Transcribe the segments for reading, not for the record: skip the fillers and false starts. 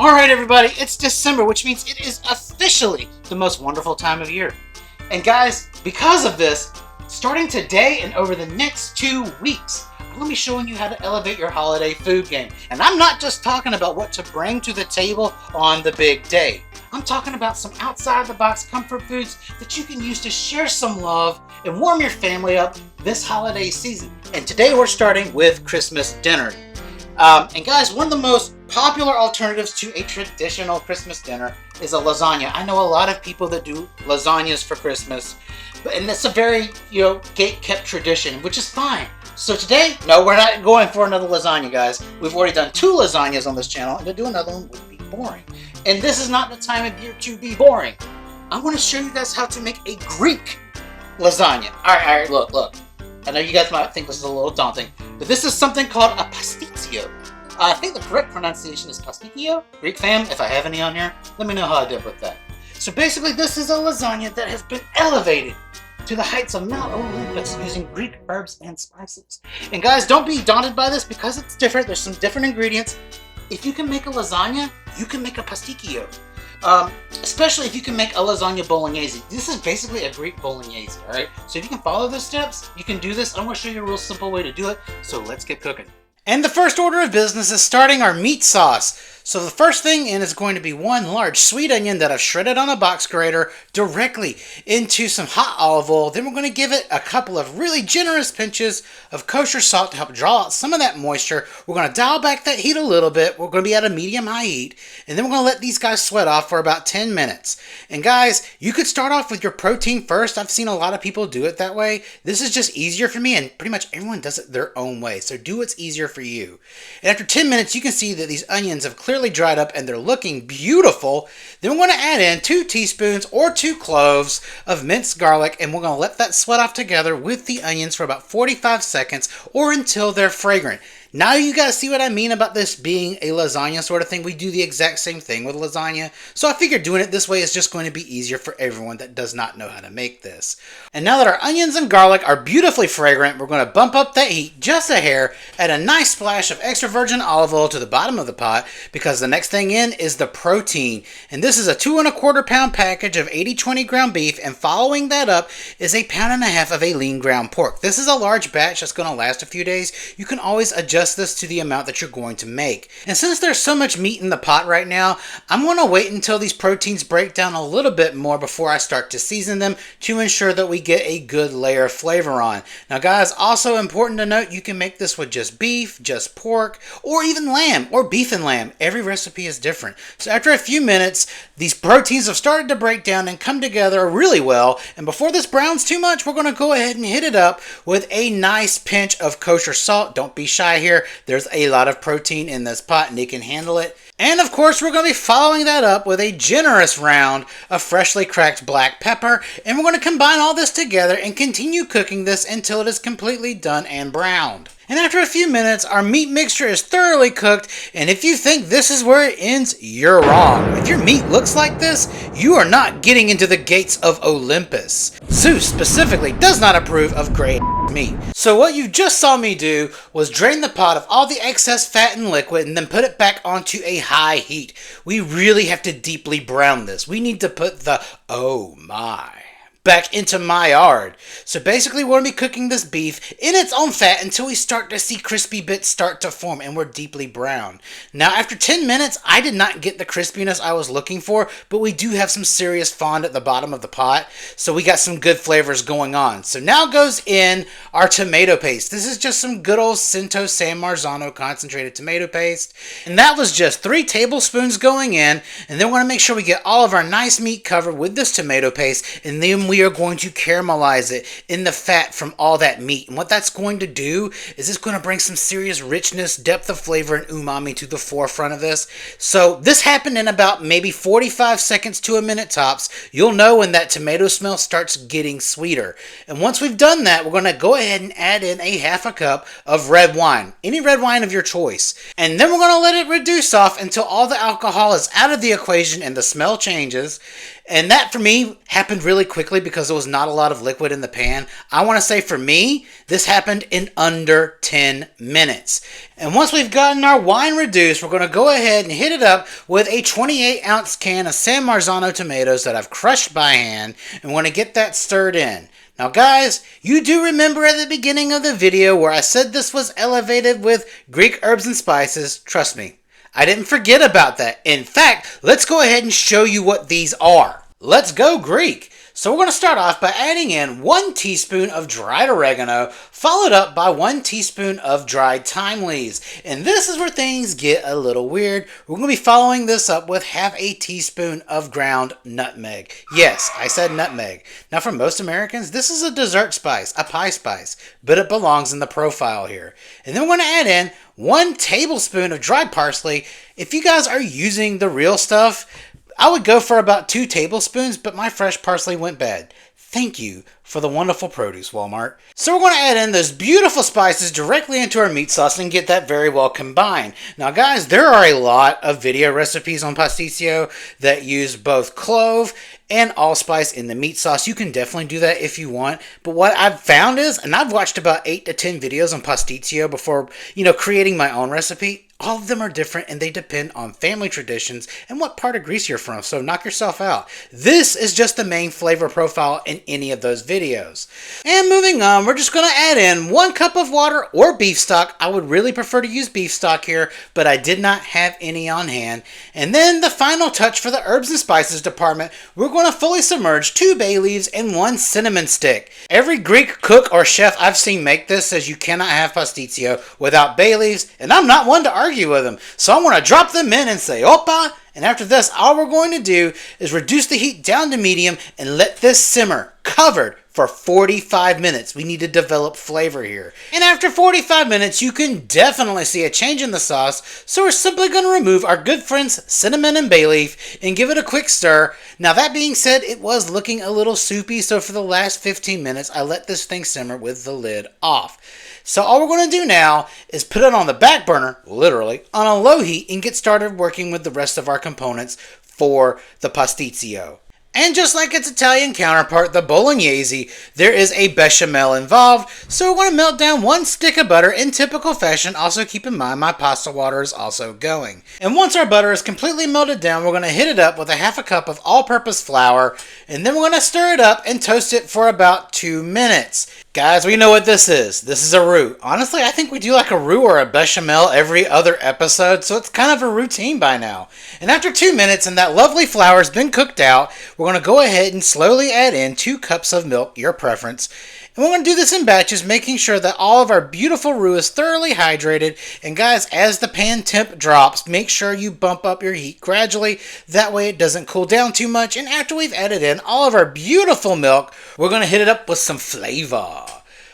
Alright everybody, it's December, which means it is officially the most wonderful time of year. And guys, because of this, starting today and over the next 2 weeks, I'm going to be showing you how to elevate your holiday food game. And I'm not just talking about what to bring to the table on the big day. I'm talking about some outside-the-box comfort foods that you can use to share some love and warm your family up this holiday season. And today we're starting with Christmas dinner. And guys, one of the most popular alternatives to a traditional Christmas dinner is a lasagna. I know a lot of people that do lasagnas for Christmas, and it's a very, gate-kept tradition, which is fine. So today, no, we're not going for another lasagna, guys. We've already done 2 lasagnas on this channel, and to do another one would be boring. And this is not the time of year to be boring. I want to show you guys how to make a Greek lasagna. All right, look. I know you guys might think this is a little daunting, but this is something called a pastitsio. I think the correct pronunciation is pasticcio. Greek fam, if I have any on here, let me know how I did with that. So basically, this is a lasagna that has been elevated to the heights of Mount Olympus using Greek herbs and spices. And guys, don't be daunted by this because it's different. There's some different ingredients. If you can make a lasagna, you can make a pasticcio. Especially if you can make a lasagna bolognese. This is basically a Greek bolognese, alright? So if you can follow the steps, you can do this. I'm going to show you a real simple way to do it, so let's get cooking. And the first order of business is starting our meat sauce. So the first thing in is going to be 1 large sweet onion that I've shredded on a box grater directly into some hot olive oil. Then we're going to give it a couple of really generous pinches of kosher salt to help draw out some of that moisture. We're going to dial back that heat a little bit. We're going to be at a medium-high heat. And then we're going to let these guys sweat off for about 10 minutes. And guys, you could start off with your protein first. I've seen a lot of people do it that way. This is just easier for me, and pretty much everyone does it their own way. So do what's easier for you. And after 10 minutes, you can see that these onions have clearly dried up and they're looking beautiful. Then we're going to add in 2 teaspoons or 2 cloves of minced garlic, and we're going to let that sweat off together with the onions for about 45 seconds or until they're fragrant. Now you guys see what I mean about this being a lasagna sort of thing. We do the exact same thing with lasagna. So I figured doing it this way is just going to be easier for everyone that does not know how to make this. And now that our onions and garlic are beautifully fragrant, we're going to bump up that heat just a hair, add a nice splash of extra virgin olive oil to the bottom of the pot, because the next thing in is the protein. And this is a 2 1/4 pound package of 80/20 ground beef, and following that up is a 1.5 pounds of a lean ground pork. This is a large batch that's going to last a few days. You can always adjust this to the amount that you're going to make. And since there's so much meat in the pot right now, I'm going to wait until these proteins break down a little bit more before I start to season them to ensure that we get a good layer of flavor on. Now guys, also important to note, you can make this with just beef, just pork, or even lamb, or beef and lamb. Every recipe is different. So after a few minutes, these proteins have started to break down and come together really well. And before this browns too much, we're going to go ahead and hit it up with a nice pinch of kosher salt. Don't be shy here. There's a lot of protein in this pot and it can handle it. And of course, we're going to be following that up with a generous round of freshly cracked black pepper. And we're going to combine all this together and continue cooking this until it is completely done and browned. And after a few minutes, our meat mixture is thoroughly cooked, and if you think this is where it ends, you're wrong. If your meat looks like this, you are not getting into the gates of Olympus. Zeus specifically does not approve of gray meat. So what you just saw me do was drain the pot of all the excess fat and liquid and then put it back onto a high heat. We really have to deeply brown this. We need to put the, oh my, back into my yard. So basically we're going to be cooking this beef in its own fat until we start to see crispy bits start to form and we're deeply brown. Now after 10 minutes, I did not get the crispiness I was looking for, but we do have some serious fond at the bottom of the pot, so we got some good flavors going on. So now goes in our tomato paste. This is just some good old Cinto San Marzano concentrated tomato paste, and that was just 3 tablespoons going in. And then we're going to make sure we get all of our nice meat covered with this tomato paste, and then we are going to caramelize it in the fat from all that meat. And what that's going to do is it's going to bring some serious richness, depth of flavor, and umami to the forefront of this. So this happened in about maybe 45 seconds to a minute tops. You'll know when that tomato smell starts getting sweeter. And once we've done that, we're going to go ahead and add in a 1/2 cup of red wine, any red wine of your choice. And then we're going to let it reduce off until all the alcohol is out of the equation and the smell changes. And that for me happened really quickly because there was not a lot of liquid in the pan. I want to say for me, this happened in under 10 minutes. And once we've gotten our wine reduced, we're going to go ahead and hit it up with a 28-ounce can of San Marzano tomatoes that I've crushed by hand, and want to get that stirred in. Now guys, you do remember at the beginning of the video where I said this was elevated with Greek herbs and spices. Trust me, I didn't forget about that. In fact, let's go ahead and show you what these are. Let's go Greek. So we're going to start off by adding in 1 teaspoon of dried oregano, followed up by 1 teaspoon of dried thyme leaves. And this is where things get a little weird. We're going to be following this up with half a teaspoon of ground nutmeg. Yes, I said nutmeg. Now for most Americans, this is a dessert spice, a pie spice, but it belongs in the profile here. And then we're going to add in 1 tablespoon of dried parsley. If you guys are using the real stuff, I would go for about 2 tablespoons, but my fresh parsley went bad. Thank you for the wonderful produce, Walmart. So we're going to add in those beautiful spices directly into our meat sauce and get that very well combined. Now guys, there are a lot of video recipes on Pastitsio that use both clove and allspice in the meat sauce. You can definitely do that if you want. But what I've found is, and I've watched about 8 to 10 videos on Pastitsio before, creating my own recipe. All of them are different and they depend on family traditions and what part of Greece you're from, so knock yourself out. This is just the main flavor profile in any of those videos. And moving on, we're just going to add in 1 cup of water or beef stock. I would really prefer to use beef stock here, but I did not have any on hand. And then the final touch for the herbs and spices department, we're going to fully submerge 2 bay leaves and 1 cinnamon stick. Every Greek cook or chef I've seen make this says you cannot have Pastitsio without bay leaves, and I'm not one to argue with them. So I'm going to drop them in and say, Opa! And after this, all we're going to do is reduce the heat down to medium and let this simmer covered for 45 minutes. We need to develop flavor here. And after 45 minutes, you can definitely see a change in the sauce. So we're simply going to remove our good friends cinnamon and bay leaf and give it a quick stir. Now that being said, it was looking a little soupy. So for the last 15 minutes, I let this thing simmer with the lid off. So all we're going to do now is put it on the back burner, literally, on a low heat and get started working with the rest of our components for the Pastitsio. And just like its Italian counterpart, the Bolognese, there is a bechamel involved, so we're going to melt down 1 stick of butter in typical fashion. Also keep in mind my pasta water is also going. And once our butter is completely melted down, we're going to hit it up with a half a cup of all-purpose flour, and then we're going to stir it up and toast it for about 2 minutes. Guys, we know what this is. This is a roux. Honestly, I think we do like a roux or a bechamel every other episode, so it's kind of a routine by now. And after 2 minutes and that lovely flour has been cooked out, we're going to go ahead and slowly add in 2 cups of milk, your preference. And we're going to do this in batches, making sure that all of our beautiful roux is thoroughly hydrated. And guys, as the pan temp drops, make sure you bump up your heat gradually. That way it doesn't cool down too much. And after we've added in all of our beautiful milk, we're going to hit it up with some flavor.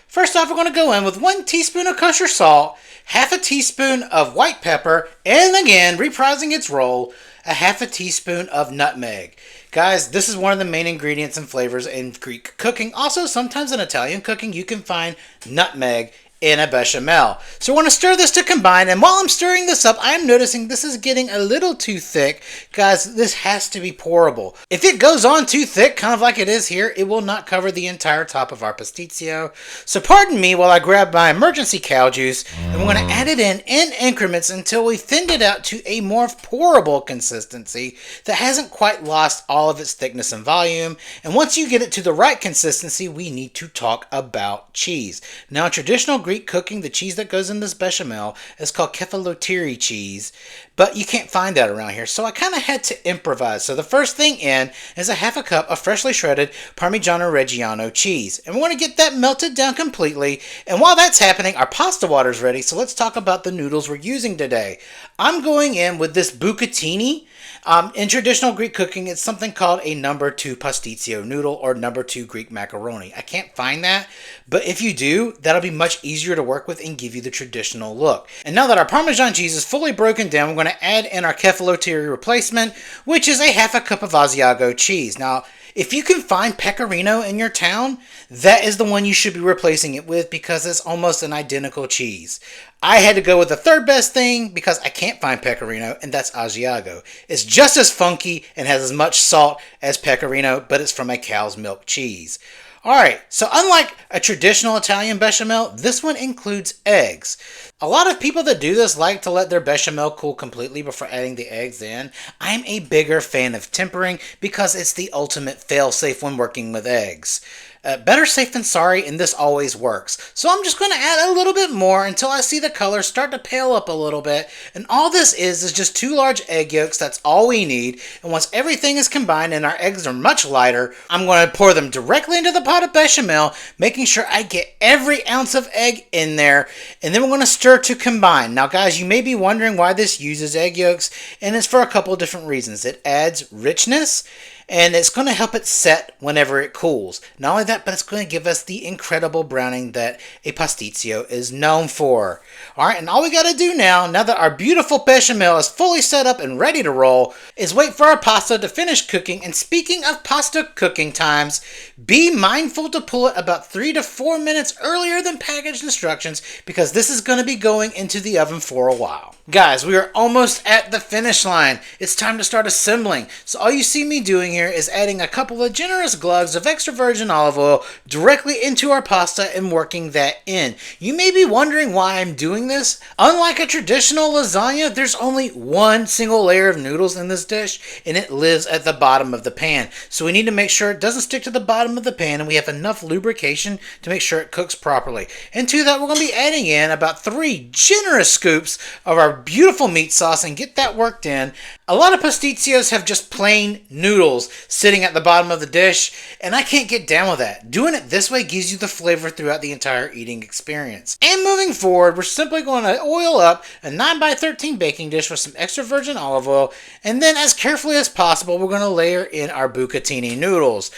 First off, we're going to go in with 1 teaspoon of kosher salt, half a teaspoon of white pepper, and again, reprising its role, a half a teaspoon of nutmeg. Guys, this is one of the main ingredients and flavors in Greek cooking. Also, sometimes in Italian cooking, you can find nutmeg in a bechamel. So we're going to stir this to combine, and while I'm stirring this up, I'm noticing this is getting a little too thick. Guys, this has to be pourable. If it goes on too thick, kind of like it is here, it will not cover the entire top of our Pastitsio. So pardon me while I grab my emergency cow juice, and we're going to add it in increments until we thinned it out to a more pourable consistency that hasn't quite lost all of its thickness and volume. And once you get it to the right consistency, we need to talk about cheese. Now, in traditional Greek cooking, the cheese that goes in this bechamel is called kefalotiri cheese, but you can't find that around here, so I kind of had to improvise. So the first thing in is a half a cup of freshly shredded Parmigiano Reggiano cheese, and we want to get that melted down completely. And while that's happening, our pasta water is ready, so let's talk about the noodles we're using today. I'm going in with this bucatini. In traditional Greek cooking, it's something called a number 2 Pastitsio noodle or number 2 Greek macaroni. I can't find that, but if you do, that'll be much easier to work with and give you the traditional look. And now that our Parmesan cheese is fully broken down, we're going to add in our kefalotiri replacement, which is a half a cup of Asiago cheese. Now, if you can find pecorino in your town, that is the one you should be replacing it with because it's almost an identical cheese. I had to go with the third best thing because I can't find pecorino, and that's Asiago. It's just as funky and has as much salt as pecorino, but it's from a cow's milk cheese. Alright, so unlike a traditional Italian bechamel, this one includes eggs. A lot of people that do this like to let their bechamel cool completely before adding the eggs in. I'm a bigger fan of tempering because it's the ultimate fail-safe when working with eggs. Better safe than sorry, and this always works. So I'm just going to add a little bit more until I see the color start to pale up a little bit. And all this is just 2 large egg yolks. That's all we need. And once everything is combined and our eggs are much lighter, I'm going to pour them directly into the pot of bechamel, making sure I get every ounce of egg in there. And then we're going to stir to combine. Now guys, you may be wondering why this uses egg yolks, and it's for a couple of different reasons. It adds richness, and it's going to help it set whenever it cools. Not only that, but it's going to give us the incredible browning that a pastitsio is known for. Alright, and all we got to do now that our beautiful bechamel is fully set up and ready to roll, is wait for our pasta to finish cooking. And speaking of pasta cooking times, be mindful to pull it about 3 to 4 minutes earlier than packaged instructions, because this is going to be going into the oven for a while. Guys, we are almost at the finish line. It's time to start assembling. So all you see me doing here is adding a couple of generous glugs of extra virgin olive oil directly into our pasta and working that in. You may be wondering why I'm doing this. Unlike a traditional lasagna, there's only one single layer of noodles in this dish, and it lives at the bottom of the pan. So we need to make sure it doesn't stick to the bottom of the pan, and we have enough lubrication to make sure it cooks properly. And to that, we're going to be adding in about 3 generous scoops of our beautiful meat sauce and get that worked in. A lot of pasticcios have just plain noodles sitting at the bottom of the dish, and I can't get down with that. Doing it this way gives you the flavor throughout the entire eating experience. And moving forward, we're simply going to oil up a 9x13 baking dish with some extra virgin olive oil, and then as carefully as possible, we're going to layer in our bucatini noodles.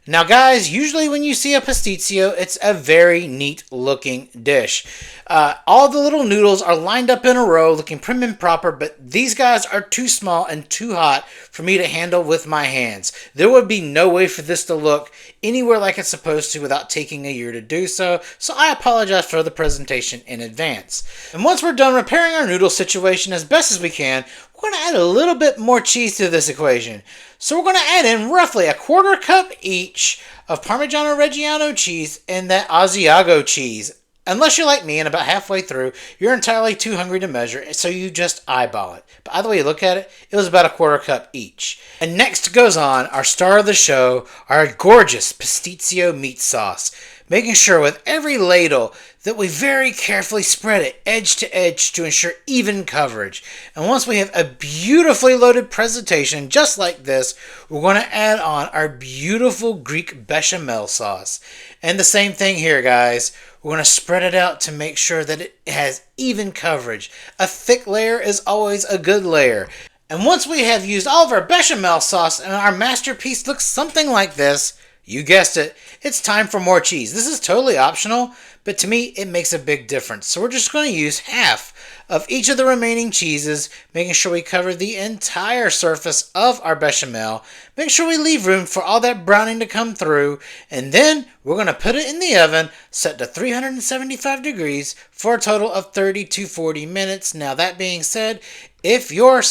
Now guys, usually when you see a pastitsio, it's a very neat looking dish. All the little noodles are lined up in a row looking prim and proper, but these guys are too small and too hot for me to handle with my hands. There would be no way for this to look anywhere like it's supposed to without taking a year to do so, so I apologize for the presentation in advance. And once we're done repairing our noodle situation as best as we can, we're going to add a little bit more cheese to this equation. So we're going to add in roughly a 1/4 cup each of Parmigiano Reggiano cheese and that Asiago cheese. Unless you're like me and about halfway through, you're entirely too hungry to measure, so you just eyeball it. But either way you look at it, it was about a 1/4 cup each. And next goes on our star of the show, our gorgeous Pastitsio meat sauce. Making sure with every ladle that we very carefully spread it edge to edge to ensure even coverage. And once we have a beautifully loaded presentation just like this, we're going to add on our beautiful Greek bechamel sauce. And the same thing here, guys. We're going to spread it out to make sure that it has even coverage. A thick layer is always a good layer. And once we have used all of our bechamel sauce and our masterpiece looks something like this, you guessed it, it's time for more cheese. This is totally optional, but to me, it makes a big difference. So we're just going to use half of each of the remaining cheeses, making sure we cover the entire surface of our bechamel. Make sure we leave room for all that browning to come through, and then we're going to put it in the oven, set to 375 degrees for a total of 30 to 40 minutes. Now that being said, if your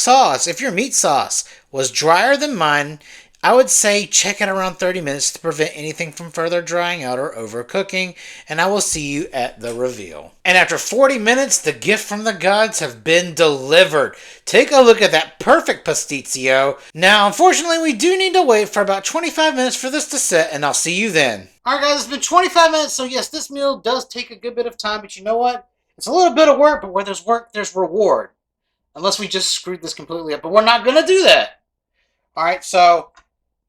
meat sauce was drier than mine, I would say check it around 30 minutes to prevent anything from further drying out or overcooking, and I will see you at the reveal. And after 40 minutes, the gift from the gods have been delivered. Take a look at that perfect pastitsio. Now, unfortunately, we do need to wait for about 25 minutes for this to set, and I'll see you then. Alright guys, it's been 25 minutes, so yes, this meal does take a good bit of time, but you know what? It's a little bit of work, but where there's work, there's reward. Unless we just screwed this completely up, but we're not going to do that. Alright, so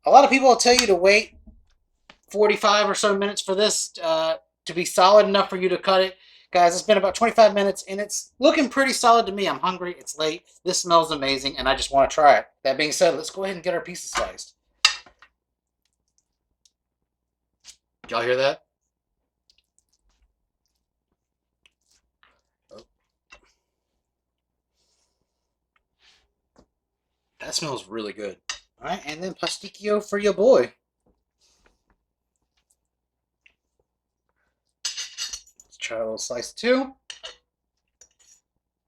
a lot of people will tell you to wait 45 or so minutes for this to be solid enough for you to cut it. Guys, it's been about 25 minutes, and it's looking pretty solid to me. I'm hungry. It's late. This smells amazing, and I just want to try it. That being said, let's go ahead and get our pieces sliced. Y'all hear that? Oh. That smells really good. All right, and then pasticcio for your boy. Let's try a little slice too.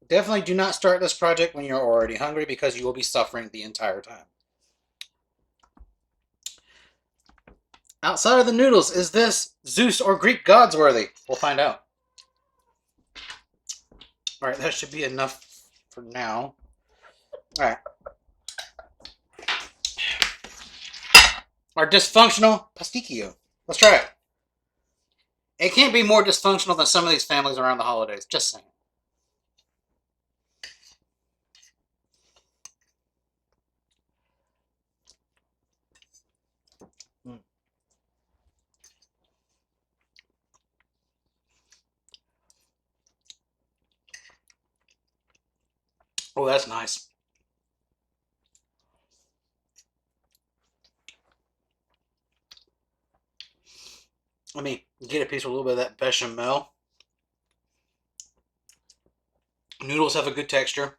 Definitely do not start this project when you're already hungry because you will be suffering the entire time. Outside of the noodles, is this Zeus or Greek gods worthy? We'll find out. Alright, that should be enough for now. Alright. Our dysfunctional pasticcio. Let's try it. It can't be more dysfunctional than some of these families around the holidays. Just saying. Oh, that's nice. Let me get a piece of a little bit of that bechamel. Noodles have a good texture.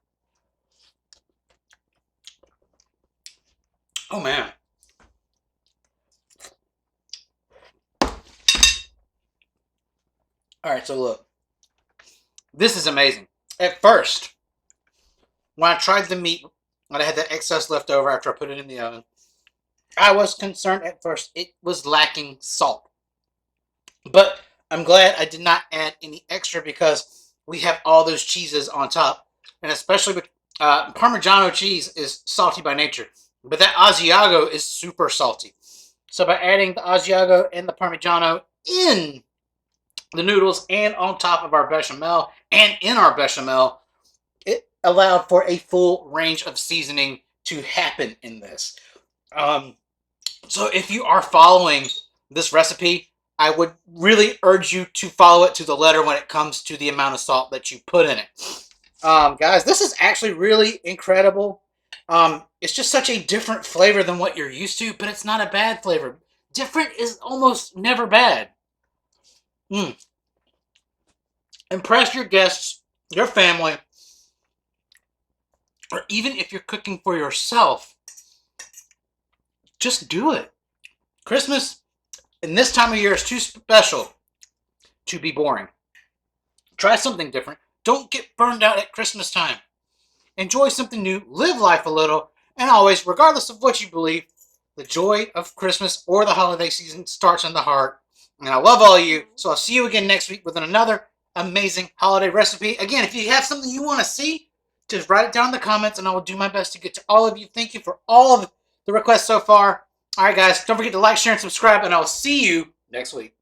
Oh, man. Alright, so look. This is amazing. At first, when I tried the meat, and I had that excess left over after I put it in the oven, I was concerned at first it was lacking salt. But I'm glad I did not add any extra because we have all those cheeses on top. And especially with Parmigiano cheese is salty by nature. But that Asiago is super salty. So by adding the Asiago and the Parmigiano in the noodles and on top of our bechamel and in our bechamel, it allowed for a full range of seasoning to happen in this. So if you are following this recipe, I would really urge you to follow it to the letter when it comes to the amount of salt that you put in it. Guys, this is actually really incredible. It's just such a different flavor than what you're used to, but it's not a bad flavor. Different is almost never bad. Impress your guests, your family, or even if you're cooking for yourself, just do it. Christmas in this time of year is too special to be boring. Try something different. Don't get burned out at Christmas time. Enjoy something new, live life a little, and always, regardless of what you believe, the joy of Christmas or the holiday season starts in the heart. And I love all of you, so I'll see you again next week with another amazing holiday recipe. Again, if you have something you want to see, just write it down in the comments, and I will do my best to get to all of you. Thank you for all of the requests so far. All right, guys, don't forget to like, share, and subscribe, and I will see you next week.